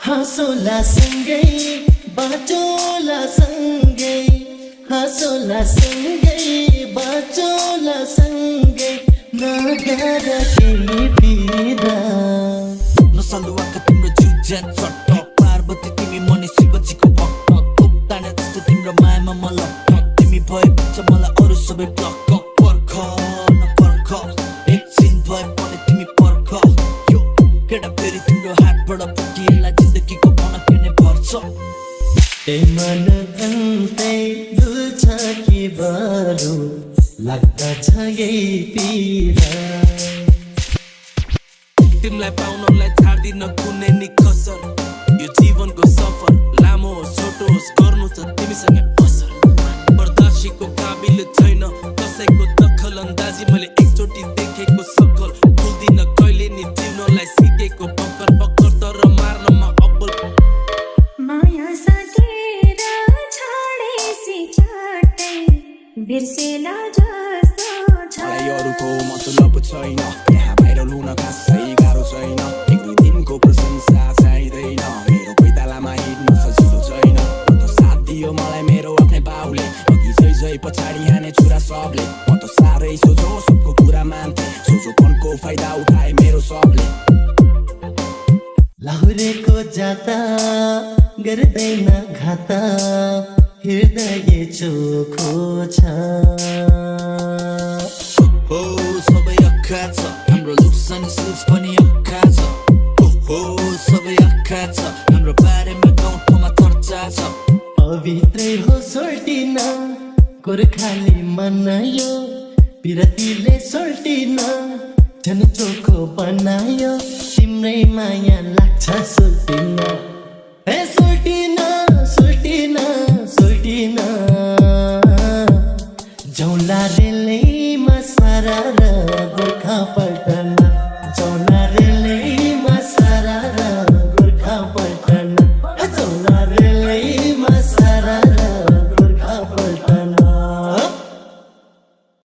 हाँसोला सँगै बाँचोला सँगै हाँसोला सँगै बाँचोला सँगै नगर केही पिरा नसलुवाका तिम्रो जुझ्यान चट्ट पार्वती तिमी मनी शिवजीको भक्त तोप्ताने जस्तो तिम्रो मायामा म लट्ट तिमी भएपछि मलाई अरू सबै ब्लक पर्ख नपर्ख एकछिन भए पनि तिमी पर्ख यो केटा फेरि तिम्रो हातबाट पुगिएला जिन्दगीको भनक नै पर्छ ए मन अन्तै दुल्छ कि बरु लाग्दछ यही पिरा तिमीलाई पाउनलाई छाड्दिन कुनै नि कसर यो जीवनको सफर लामो होस् छोटो होस् गर्नु छ तिमीसँग असर बर्दासीको काबिल छैन कसैको दखल अन्दाजी मैले एकचोटि देखेको सकल भुल्दिन कहिले नि जिउनलाई सिकेको पक्कर पक्कर तर मार्नमा अब्बल माया साथेर छाडेसी चाटै बिर्सेला जस्तो छ मलाई अरूको मतलब छैन यहाँ बाहिर लुन खासै गाह्रो छैन एक दुई दिनको प्रशंसा चाहिँदैन मेरो पैतालामा हिँड्नु सजिलो छैन म त साथ दियो मलाई मेरो आफ्नै बाउले अघि जै पछाडि हाने छुरा सबले म त साह्रै सोझो सबको कुरा मान्थे सोझोपनको फाइदा उठाए मेरो सबले लाहुरेको जाता गर्दैन घाता हृदय चोखो छ हो सबै अक्खा छ हाम्रो लुक्स अनि सुज पनि अक्खा छ हो सबै अक्खा छ हाम्रो बारेमा गाउँठाउँमा चर्चा छ पवित्रै हो सोल्टिन गोर्खाली मनायो पिरतीले सोल्टिन झन् चोखो बनायो तिम्रै माया लाग्छ सोल्टिन